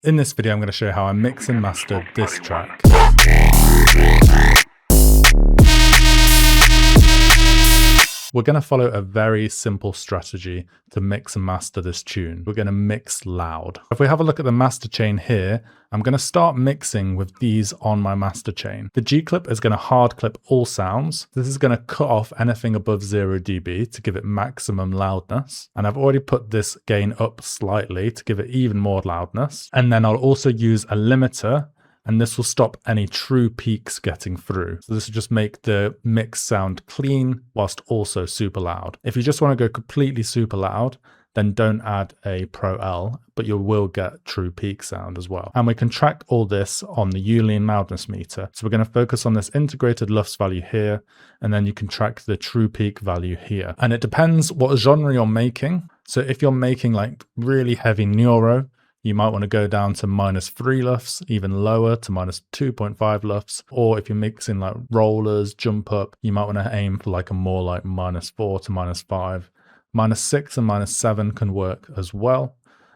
In this video, I'm going to show you how I mix and master this track. We're going to follow a very simple strategy to mix and master this tune. We're going to mix loud. If we have a look at the master chain here, I'm going to start mixing with these on my master chain. The G clip is going to hard clip all sounds. This is going to cut off anything above 0 dB to give it maximum loudness. And I've already put this gain up slightly to give it even more loudness. And then I'll also use a limiter, and this will stop any true peaks getting through. So this will just make the mix sound clean whilst also super loud. If you just want to go completely super loud, then don't add a Pro L, but you will get true peak sound as well. And we can track all this on the Ulian loudness meter. So we're going to focus on this integrated LUFS value here, and then you can track the true peak value here. And it depends what genre you're making. So if you're making like really heavy neuro, you might want to go down to -3 LUFS, even lower to -2.5 LUFS. Or if you're mixing like rollers, jump up, you might want to aim for like a more like -4 to -5. -6 and -7 can work as well.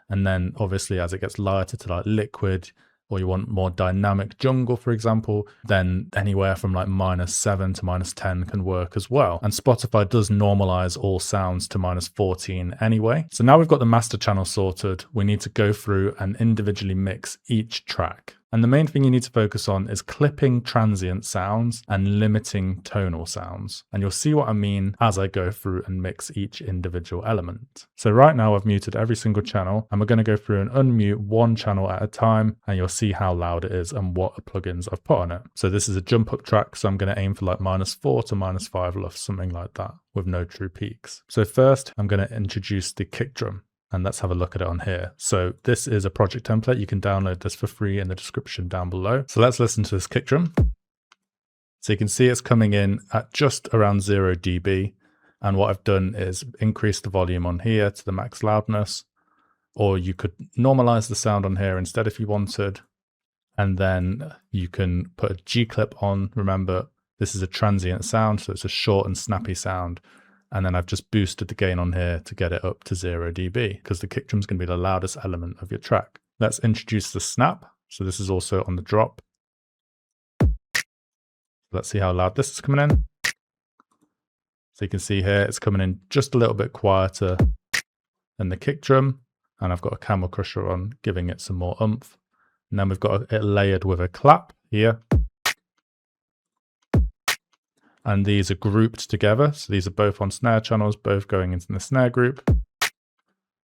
And then obviously as it gets lighter to like liquid, or you want more dynamic jungle, for example, then anywhere from like -7 to -10 can work as well. And Spotify does normalize all sounds to -14 anyway. So now we've got the master channel sorted, we need to go through and individually mix each track. And the main thing you need to focus on is clipping transient sounds and limiting tonal sounds. And you'll see what I mean as I go through and mix each individual element. So right now I've muted every single channel, and we're going to go through and unmute one channel at a time, and you'll see how loud it is and what plugins I've put on it. So this is a jump up track, so I'm going to aim for like -4 to -5 LUFS, something like that, with no true peaks. So first I'm going to introduce the kick drum. And let's have a look at it on here. So this is a project template. You can download this for free in the description down below. So let's listen to this kick drum. So you can see it's coming in at just around 0 dB. And what I've done is increase the volume on here to the max loudness, or you could normalize the sound on here instead if you wanted. And then you can put a G clip on. Remember, this is a transient sound, so it's a short and snappy sound. And then I've just boosted the gain on here to get it up to 0 dB, because the kick drum is going to be the loudest element of your track. Let's introduce the snap. So this is also on the drop. Let's see how loud this is coming in. So you can see here, it's coming in just a little bit quieter than the kick drum. And I've got a camel crusher on, giving it some more oomph. And then we've got it layered with a clap here. And these are grouped together. So these are both on snare channels, both going into the snare group.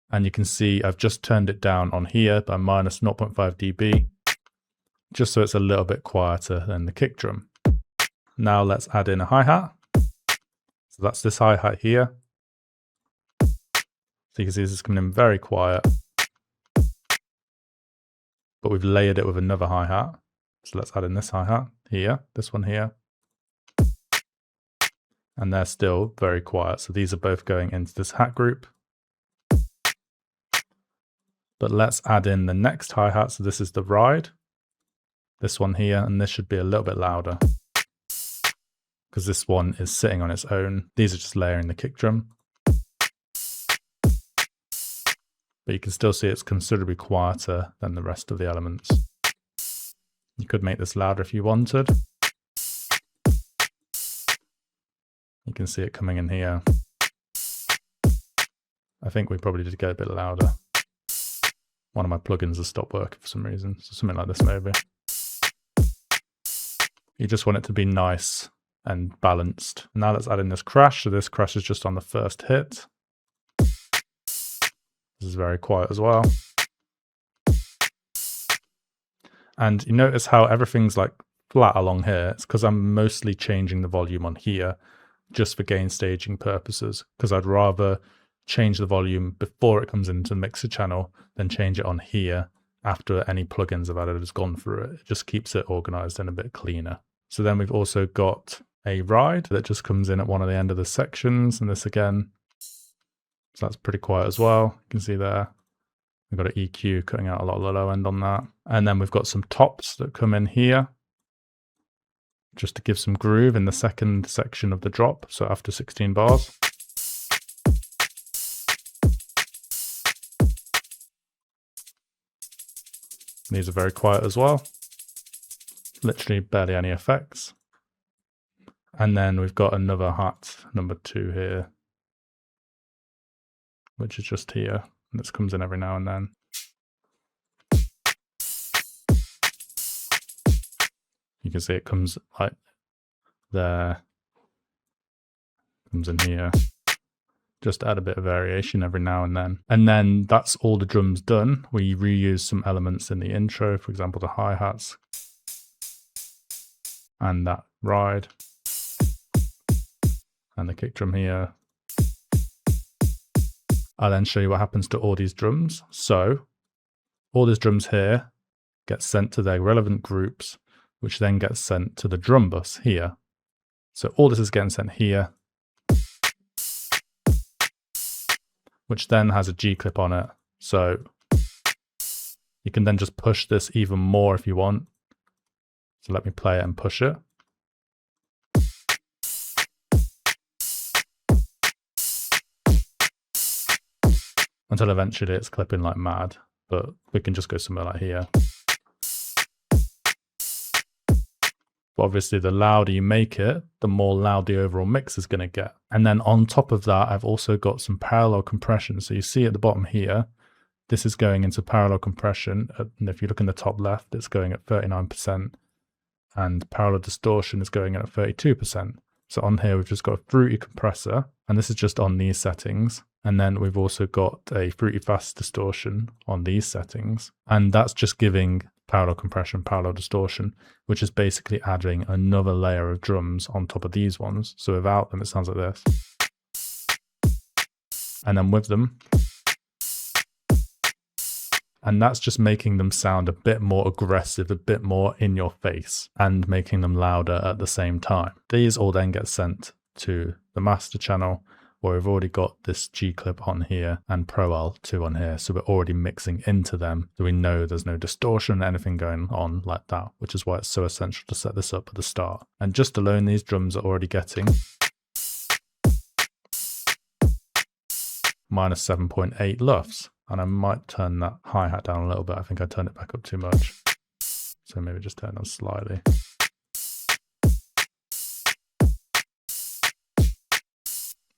And you can see I've just turned it down on here by -0.5 dB, just so it's a little bit quieter than the kick drum. Now let's add in a hi-hat. So that's this hi-hat here. So you can see this is coming in very quiet, but we've layered it with another hi-hat. So let's add in this hi-hat here, this one here. And they're still very quiet. So these are both going into this hat group. But let's add in the next hi-hat. So this is the ride, this one here, and this should be a little bit louder because this one is sitting on its own. These are just layering the kick drum. But you can still see it's considerably quieter than the rest of the elements. You could make this louder if you wanted. You can see it coming in here. I think we probably did get a bit louder. One of my plugins has stopped working for some reason. So something like this maybe. You just want it to be nice and balanced. Now let's add in this crash. So this crash is just on the first hit. This is very quiet as well. And you notice how everything's like flat along here. It's because I'm mostly changing the volume on here, just for gain staging purposes, because I'd rather change the volume before it comes into the mixer channel than change it on here after any plugins I've added has gone through it. It just keeps it organized and a bit cleaner. So then we've also got a ride that just comes in at one of the end of the sections, and this again. So that's pretty quiet as well. You can see there. We've got an EQ cutting out a lot of the low end on that. And then we've got some tops that come in here, just to give some groove in the second section of the drop, so after 16 bars. These are very quiet as well. Literally barely any effects. And then we've got another hat, number 2 here, which is just here. And this comes in every now and then. You can see it comes like there, comes in here. Just add a bit of variation every now and then. And then that's all the drums done. We reuse some elements in the intro, for example, the hi-hats and that ride and the kick drum here. I'll then show you what happens to all these drums. So all these drums here get sent to their relevant groups, which then gets sent to the drum bus here. So all this is getting sent here, which then has a G clip on it. So you can then just push this even more if you want. So let me play it and push it. Until eventually it's clipping like mad, but we can just go somewhere like here. But obviously the louder you make it, the more loud the overall mix is going to get. And then on top of that, I've also got some parallel compression. So you see at the bottom here, this is going into parallel compression. And if you look in the top left, it's going at 39%. And parallel distortion is going at 32%. So on here, we've just got a fruity compressor. And this is just on these settings. And then we've also got a fruity fast distortion on these settings. And that's just giving parallel compression, parallel distortion, which is basically adding another layer of drums on top of these ones. So without them, it sounds like this. And then with them, and that's just making them sound a bit more aggressive, a bit more in your face, and making them louder at the same time. These all then get sent to the master channel, where we've already got this G clip on here and Pro L2 on here. So we're already mixing into them. So we know there's no distortion, anything going on like that, which is why it's so essential to set this up at the start. And just alone, these drums are already getting minus 7.8 LUFS. And I might turn that hi-hat down a little bit. I think I turned it back up too much. So maybe just turn it down slightly.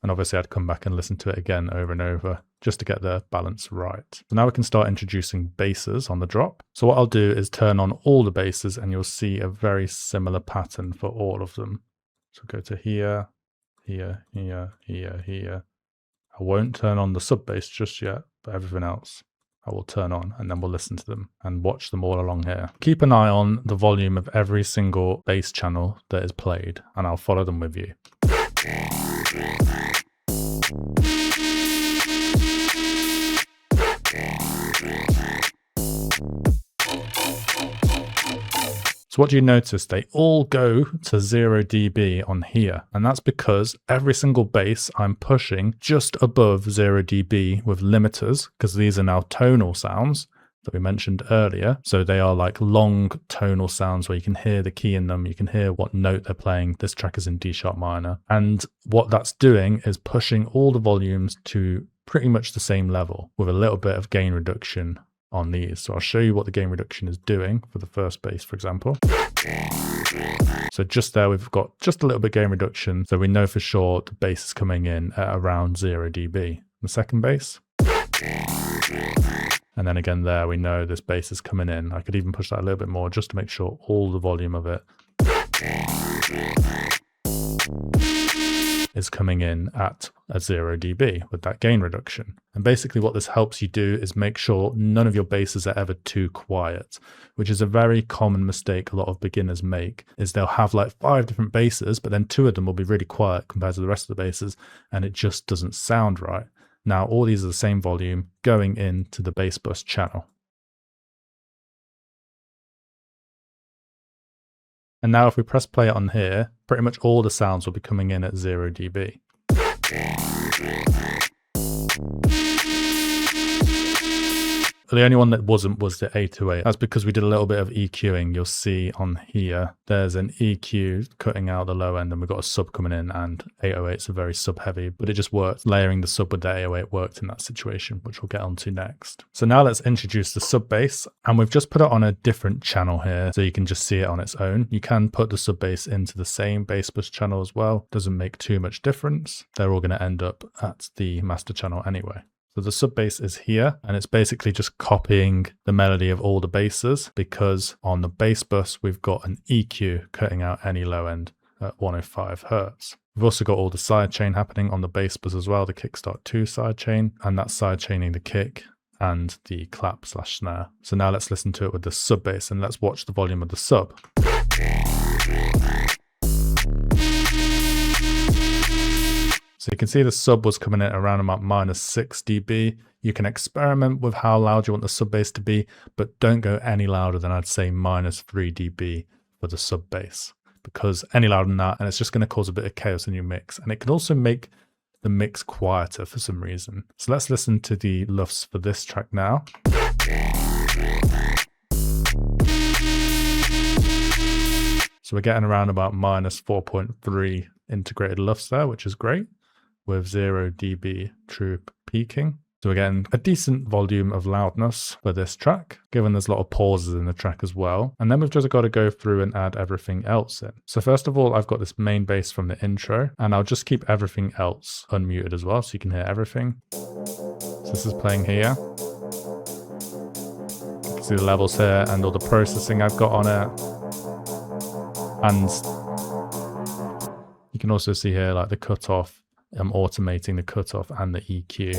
And obviously I'd come back and listen to it again over and over just to get the balance right. So now we can start introducing basses on the drop. So what I'll do is turn on all the basses and you'll see a very similar pattern for all of them. So go to here, here, here, here, here. I won't turn on the sub bass just yet, but everything else I will turn on, and then we'll listen to them and watch them all along here. Keep an eye on the volume of every single bass channel that is played, and I'll follow them with you. So what do you notice? They all go to 0 dB on here. And that's because every single bass I'm pushing just above 0 dB with limiters, because these are now tonal sounds that we mentioned earlier. So they are like long tonal sounds where you can hear the key in them. You can hear what note they're playing. This track is in D sharp minor. And what that's doing is pushing all the volumes to pretty much the same level with a little bit of gain reduction on these. So I'll show you what the gain reduction is doing for the first bass, for example. So just there, we've got just a little bit gain reduction. So we know for sure the bass is coming in at around 0 dB. The second bass. And then again there, we know this bass is coming in. I could even push that a little bit more just to make sure all the volume of it is coming in at a 0 dB with that gain reduction. And basically what this helps you do is make sure none of your basses are ever too quiet, which is a very common mistake a lot of beginners make, is they'll have like 5 different basses, but then 2 of them will be really quiet compared to the rest of the basses, and it just doesn't sound right. Now, all these are the same volume going into the bass bus channel. And now if we press play on here, pretty much all the sounds will be coming in at 0 dB. The only one that wasn't was the 808. That's because we did a little bit of EQing. You'll see on here, there's an EQ cutting out the low end, and we've got a sub coming in, and 808s are very sub heavy, but it just worked. Layering the sub with the 808 worked in that situation, which we'll get onto next. So now let's introduce the sub bass, and we've just put it on a different channel here, so you can just see it on its own. You can put the sub bass into the same bass bus channel as well. Doesn't make too much difference. They're all going to end up at the master channel anyway. So the sub bass is here, and it's basically just copying the melody of all the basses, because on the bass bus, we've got an EQ cutting out any low end at 105 Hertz. We've also got all the side chain happening on the bass bus as well, the kickstart 2 side chain, and that's side chaining the kick and the clap / snare. So now let's listen to it with the sub bass, and let's watch the volume of the sub. So you can see the sub was coming in around about -6 dB. You can experiment with how loud you want the sub bass to be, but don't go any louder than, I'd say, -3 dB for the sub bass, because any louder than that, and it's just going to cause a bit of chaos in your mix. And it can also make the mix quieter for some reason. So let's listen to the LUFS for this track now. So we're getting around about -4.3 integrated LUFS there, which is great, with 0 dB true peaking. So we're getting a decent volume of loudness for this track, given there's a lot of pauses in the track as well. And then we've just got to go through and add everything else in. So first of all, I've got this main bass from the intro, and I'll just keep everything else unmuted as well, so you can hear everything. So this is playing here. You can see the levels here and all the processing I've got on it. And you can also see here like the cutoff. I'm automating the cutoff and the EQ.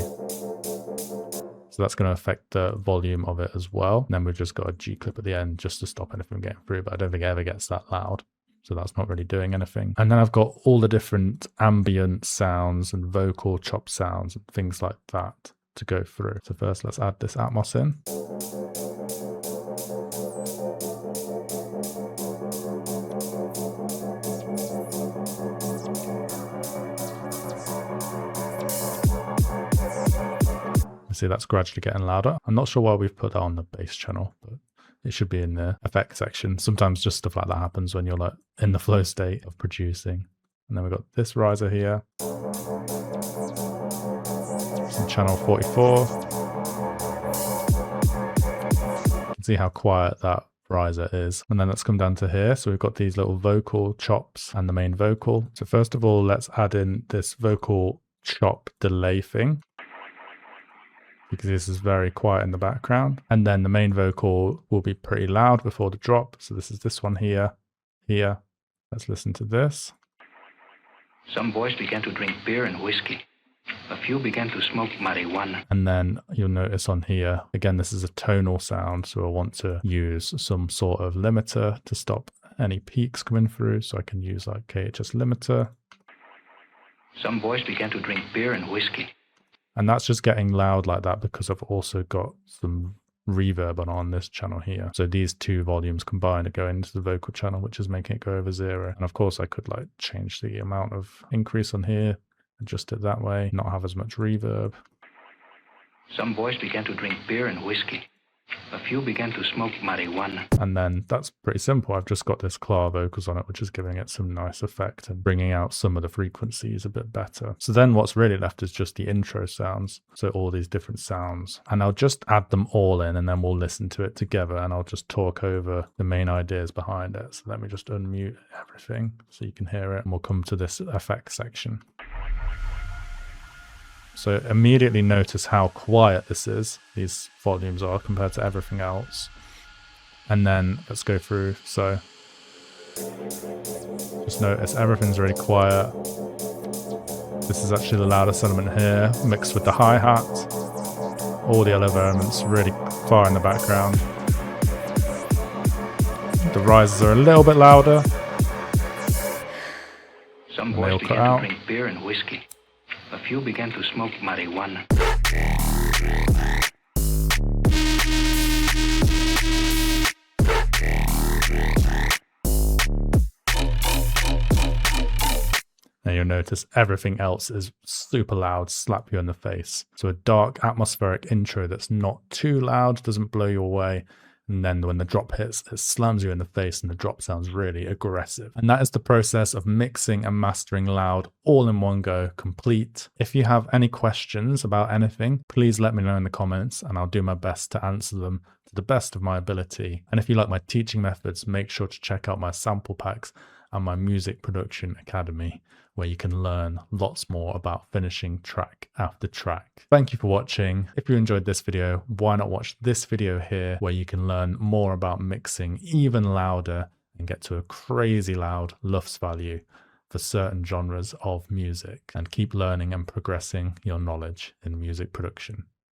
So that's going to affect the volume of it as well. And then we've just got a G clip at the end just to stop anything from getting through, but I don't think it ever gets that loud. So that's not really doing anything. And then I've got all the different ambient sounds and vocal chop sounds and things like that to go through. So first let's add this Atmos in. See, that's gradually getting louder. I'm not sure why we've put that on the bass channel, but it should be in the effects section. Sometimes just stuff like that happens when you're like in the flow state of producing. And then we've got this riser here. Some channel 44. You can see how quiet that riser is. And then let's come down to here. So we've got these little vocal chops and the main vocal. So first of all, let's add in this vocal chop delay thing, because this is very quiet in the background. And then the main vocal will be pretty loud before the drop. So this is this one here. Let's listen to this. Some boys began to drink beer and whiskey. A few began to smoke marijuana. And then you'll notice on here, again, this is a tonal sound. So I want to use some sort of limiter to stop any peaks coming through. So I can use like KHS limiter. Some boys began to drink beer and whiskey. And that's just getting loud like that because I've also got some reverb on this channel here. So these two volumes combined are going into the vocal channel, which is making it go over 0. And of course I could like change the amount of increase on here, adjust it that way, not have as much reverb. Some boys began to drink beer and whiskey. A few began to smoke marijuana. And then that's pretty simple. I've just got this claw vocals on it, which is giving it some nice effect and bringing out some of the frequencies a bit better. So then what's really left is just the intro sounds. So all these different sounds. And I'll just add them all in and then we'll listen to it together and I'll just talk over the main ideas behind it. So let me just unmute everything so you can hear it. And we'll come to this effects section. So immediately notice how quiet this is, these volumes are compared to everything else. And then let's go through. So just notice everything's really quiet. This is actually the loudest element here, mixed with the hi-hat. All the other elements really far in the background. The rises are a little bit louder. Some boys began to drink beer and whiskey. A few began to smoke marijuana. Now you'll you'll notice everything else is super loud, slap you in the face. So a dark atmospheric intro that's not too loud, doesn't blow you away. And then when the drop hits, it slams you in the face and the drop sounds really aggressive. And that is the process of mixing and mastering loud all in one go, complete. If you have any questions about anything, please let me know in the comments and I'll do my best to answer them to the best of my ability. And if you like my teaching methods, make sure to check out my sample packs and my music production academy, where you can learn lots more about finishing track after track. Thank you for watching. If you enjoyed this video, why not watch this video here, where you can learn more about mixing even louder and get to a crazy loud LUFS value for certain genres of music, and keep learning and progressing your knowledge in music production.